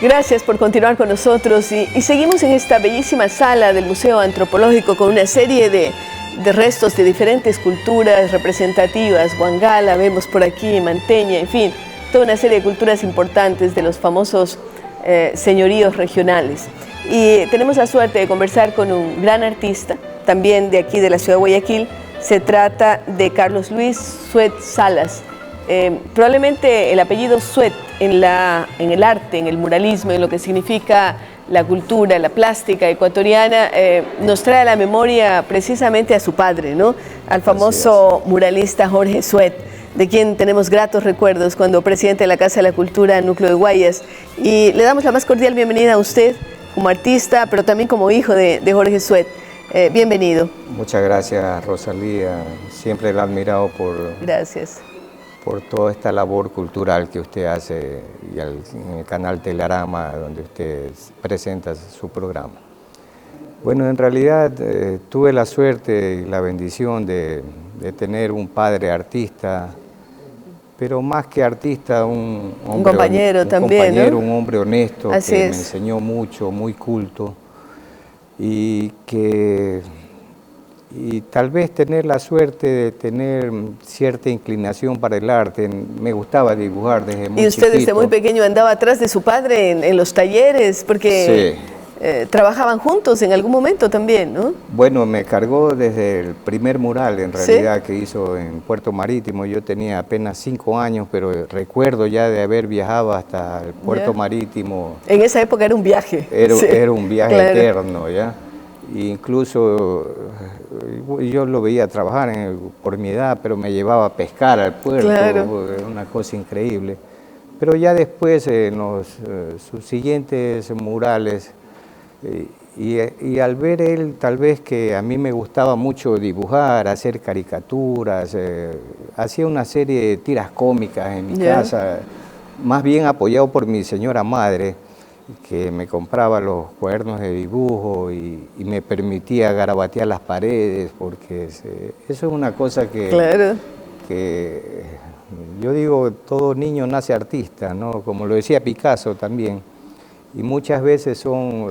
Gracias por continuar con nosotros y seguimos en esta bellísima sala del Museo Antropológico con una serie de restos de diferentes culturas representativas. Huangala, vemos por aquí, Manteña, en fin, toda una serie de culturas importantes de los famosos señoríos regionales. Y tenemos la suerte de conversar con un gran artista, también de aquí de la ciudad de Guayaquil. Se trata de Carlos Luis Suet Salas. Probablemente el apellido Suet en el arte, en el muralismo, en lo que significa la cultura, la plástica ecuatoriana, nos trae a la memoria precisamente a su padre, ¿no? Al famoso muralista Jorge Suet, de quien tenemos gratos recuerdos cuando presidente de la Casa de la Cultura, Núcleo de Guayas. Y le damos la más cordial bienvenida a usted como artista, pero también como hijo de Jorge Suet. Bienvenido. Muchas gracias, Rosalía. Siempre la he admirado por toda esta labor cultural que usted hace y en el canal Telerama, donde usted presenta su programa. Bueno, en realidad tuve la suerte y la bendición de tener un padre artista, pero más que artista, un compañero también, compañero, ¿no? Un hombre honesto. Así que es. Me enseñó mucho, muy culto, y tal vez tener la suerte de tener cierta inclinación para el arte. Me gustaba dibujar desde muy chiquito. ¿Y usted desde muy pequeño andaba atrás de su padre en los talleres? Porque sí. Trabajaban juntos en algún momento también, ¿no? Bueno, me cargó desde el primer mural, en realidad, ¿sí?, que hizo en Puerto Marítimo. Yo tenía apenas 5 años, pero recuerdo ya de haber viajado hasta el Puerto Marítimo. En esa época era un viaje. Era un viaje eterno, ¿ya? Incluso yo lo veía trabajar por mi edad, pero me llevaba a pescar al puerto, una cosa increíble. Pero ya después, en sus siguientes murales, y al ver él, tal vez que a mí me gustaba mucho dibujar, hacer caricaturas, hacía una serie de tiras cómicas en mi casa, más bien apoyado por mi señora madre, que me compraba los cuadernos de dibujo y me permitía garabatear las paredes, porque eso es una cosa que yo digo, todo niño nace artista, ¿no? Como lo decía Picasso también, y muchas veces son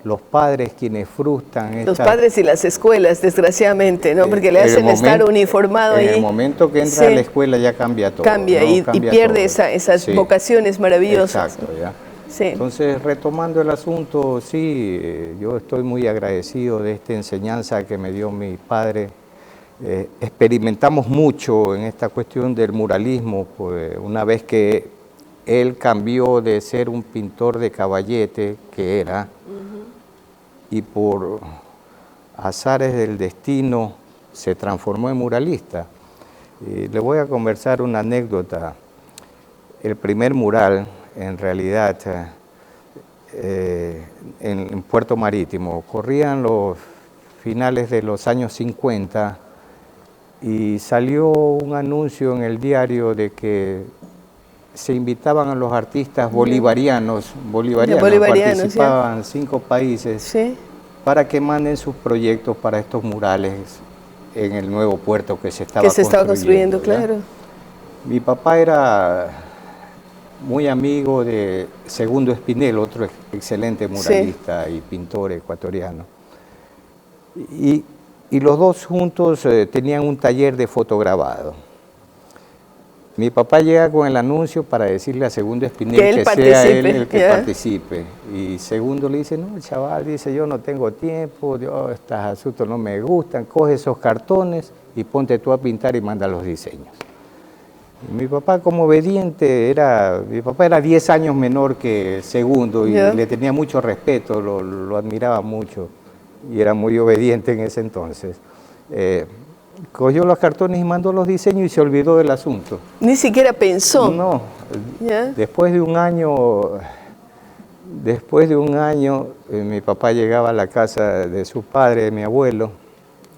los padres quienes frustran. Los padres y las escuelas, desgraciadamente, ¿no? Porque le hacen estar uniformado ahí. En el momento que entra a la escuela ya cambia todo. Cambia, ¿no? y pierde esas vocaciones maravillosas. Exacto, ya. Sí. Entonces, retomando el asunto, sí, yo estoy muy agradecido de esta enseñanza que me dio mi padre. Experimentamos mucho en esta cuestión del muralismo, pues, una vez que él cambió de ser un pintor de caballete, que era, y por azares del destino se transformó en muralista. Le voy a conversar una anécdota. El primer mural, en realidad, en Puerto Marítimo, corrían los finales de los años 50 y salió un anuncio en el diario de que se invitaban a los artistas bolivarianos, participaban 5 países, para que manden sus proyectos para estos murales en el nuevo puerto que se estaba construyendo. Claro. Mi papá era muy amigo de Segundo Espinel, otro excelente muralista y pintor ecuatoriano. Y los dos juntos tenían un taller de fotograbado. Mi papá llega con el anuncio para decirle a Segundo Espinel que sea él el que participe. Y Segundo le dice, no, el chaval dice, yo no tengo tiempo, estos asuntos no me gustan, coge esos cartones y ponte tú a pintar y manda los diseños. Mi papá, como obediente, mi papá era 10 años menor que Segundo y le tenía mucho respeto, lo admiraba mucho y era muy obediente en ese entonces. Cogió los cartones y mandó los diseños y se olvidó del asunto. Ni siquiera pensó. No. Después de un año, mi papá llegaba a la casa de su padre, mi abuelo,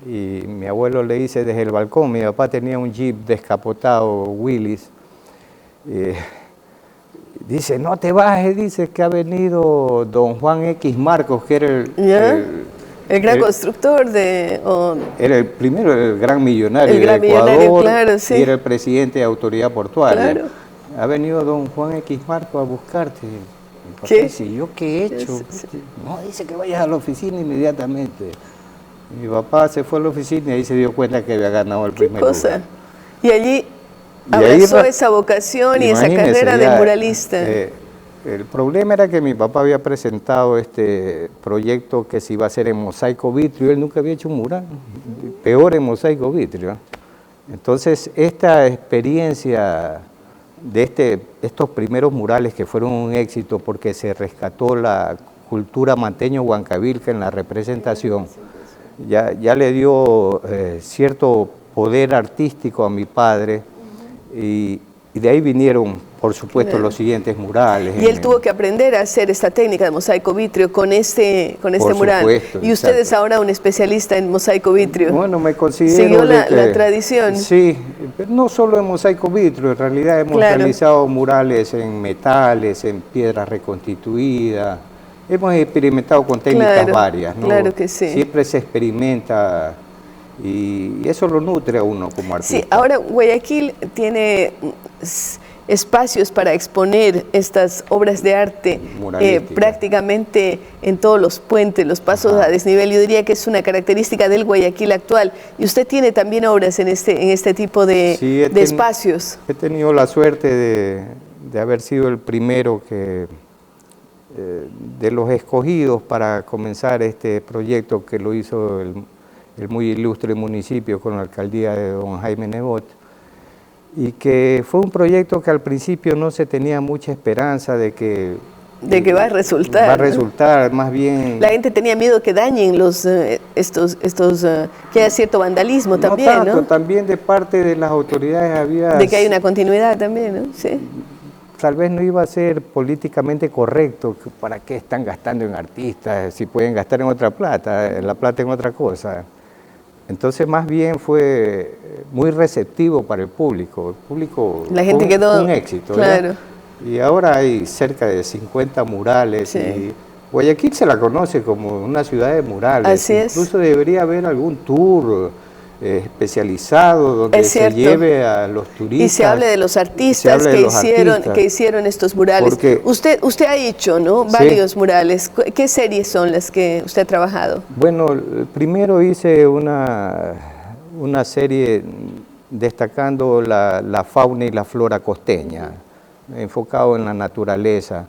y mi abuelo le dice desde el balcón, mi papá tenía un jeep descapotado, Willys, dice, no te bajes, dice que ha venido don Juan X Marcos, que era el gran constructor era el primero, el gran millonario de Ecuador, y era el presidente de Autoridad Portuaria. Claro. Ha venido don Juan X Marcos a buscarte. papá ¿Qué? dice, ¿yo qué he hecho? No, dice que vayas a la oficina inmediatamente. Mi papá se fue a la oficina y ahí se dio cuenta que había ganado el primer lugar. Y allí Y ahí abrazó esa vocación y esa imagínese, carrera de ya, muralista. El problema era que mi papá había presentado este proyecto que se iba a hacer en mosaico vitrio, él nunca había hecho un mural, peor en mosaico vitrio. Entonces, esta experiencia de estos primeros murales que fueron un éxito porque se rescató la cultura manteño-huancavilca en la representación, ya le dio cierto poder artístico a mi padre y de ahí vinieron, por supuesto, los siguientes murales. Y él tuvo que aprender a hacer esta técnica de mosaico vitrio con este mural. Supuesto, y usted exacto. es ahora un especialista en mosaico vitrio. Bueno, me considero... Siguió la tradición. Sí, pero no solo en mosaico vitrio, en realidad hemos realizado murales en metales, en piedras reconstituidas. Hemos experimentado con técnicas varias, ¿no? Claro que sí. Siempre se experimenta y eso lo nutre a uno como artista. Sí, ahora Guayaquil tiene espacios para exponer estas obras de arte prácticamente en todos los puentes, los pasos a desnivel. Yo diría que es una característica del Guayaquil actual. Y usted tiene también obras en este tipo de espacios. He tenido la suerte de haber sido el primero de los escogidos para comenzar este proyecto que lo hizo el muy ilustre municipio con la alcaldía de don Jaime Nebot, y que fue un proyecto que al principio no se tenía mucha esperanza de que va a resultar. Va a resultar, más bien... La gente tenía miedo que dañen que haya cierto vandalismo también, ¿no? ¿no? También de parte de las autoridades había... De que hay una continuidad también, ¿no? Sí. Tal vez no iba a ser políticamente correcto, ¿para qué están gastando en artistas? Si pueden gastar en otra plata, la plata en otra cosa. Entonces, más bien fue muy receptivo para el público. El público la gente quedó un éxito. Claro. Y ahora hay cerca de 50 murales. Sí. Y Guayaquil se la conoce como una ciudad de murales. Así es. Incluso debería haber algún tour especializado donde se lleve a los turistas. Y se hable de los artistas que hicieron estos murales. Porque usted ha hecho, ¿no? Varios murales. ¿Qué series son las que usted ha trabajado? Bueno, primero hice una serie destacando la fauna y la flora costeña, enfocado en la naturaleza.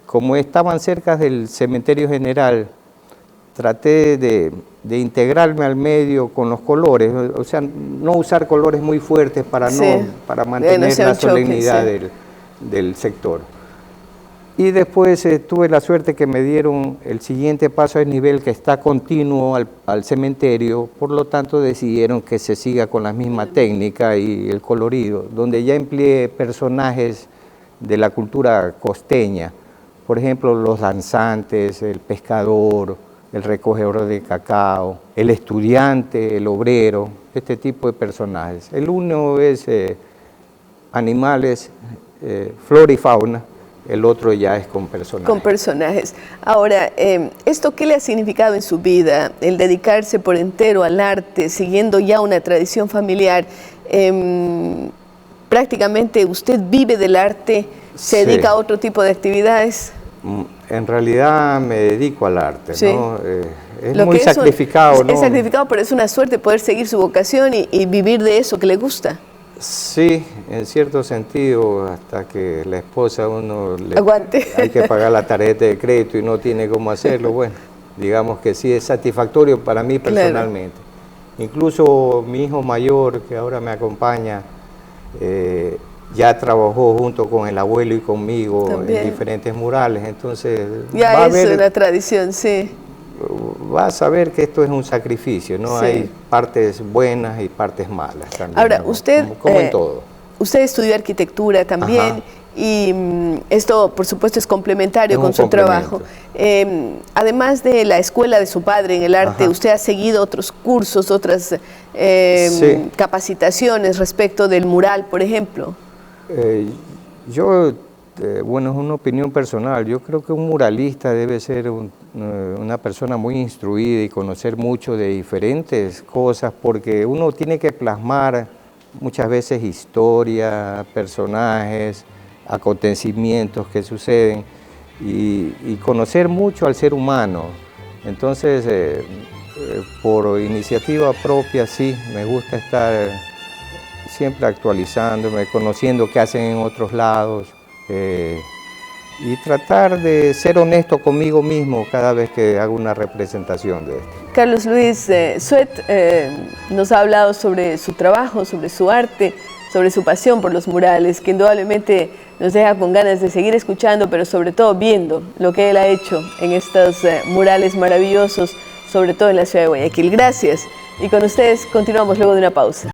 Como estaban cerca del cementerio general, traté de integrarme al medio con los colores, o sea, no usar colores muy fuertes para mantener la solemnidad del sector. Y después tuve la suerte que me dieron el siguiente paso a desnivel que está continuo al cementerio, por lo tanto decidieron que se siga con la misma técnica y el colorido, donde ya empleé personajes de la cultura costeña, por ejemplo, los danzantes, el pescador, el recogedor de cacao, el estudiante, el obrero, este tipo de personajes. El uno es animales, flora y fauna, el otro ya es con personajes. Con personajes. Ahora, ¿esto qué le ha significado en su vida? El dedicarse por entero al arte, siguiendo ya una tradición familiar. Prácticamente usted vive del arte, se dedica a otro tipo de actividades. En realidad me dedico al arte, ¿no? Es muy sacrificado, ¿no? Es sacrificado, pero es una suerte poder seguir su vocación y vivir de eso que le gusta. Sí, en cierto sentido, hasta que la esposa aguante. Hay que pagar la tarjeta de crédito y no tiene cómo hacerlo, bueno, digamos que sí es satisfactorio para mí personalmente. Claro. Incluso mi hijo mayor, que ahora me acompaña, ya trabajó junto con el abuelo y conmigo en diferentes murales, entonces... Ya es una tradición, sí. Vas a ver que esto es un sacrificio, ¿no? Sí. Hay partes buenas y partes malas también. Ahora, ¿no? usted... Como en todo. Usted estudió arquitectura también. Y esto, por supuesto, es complementario con su trabajo. Además de la escuela de su padre en el arte, ¿usted ha seguido otros cursos, otras capacitaciones respecto del mural, por ejemplo? Bueno, es una opinión personal. Yo creo que un muralista debe ser una persona muy instruida y conocer mucho de diferentes cosas, porque uno tiene que plasmar muchas veces historia, personajes, acontecimientos que suceden. y conocer mucho al ser humano. Entonces, por iniciativa propia, sí, me gusta estar siempre actualizándome, conociendo qué hacen en otros lados, y tratar de ser honesto conmigo mismo cada vez que hago una representación de esto. Carlos Luis Suet nos ha hablado sobre su trabajo, sobre su arte, sobre su pasión por los murales, que indudablemente nos deja con ganas de seguir escuchando, pero sobre todo viendo lo que él ha hecho en estos murales maravillosos, sobre todo en la ciudad de Guayaquil. Gracias, y con ustedes continuamos luego de una pausa.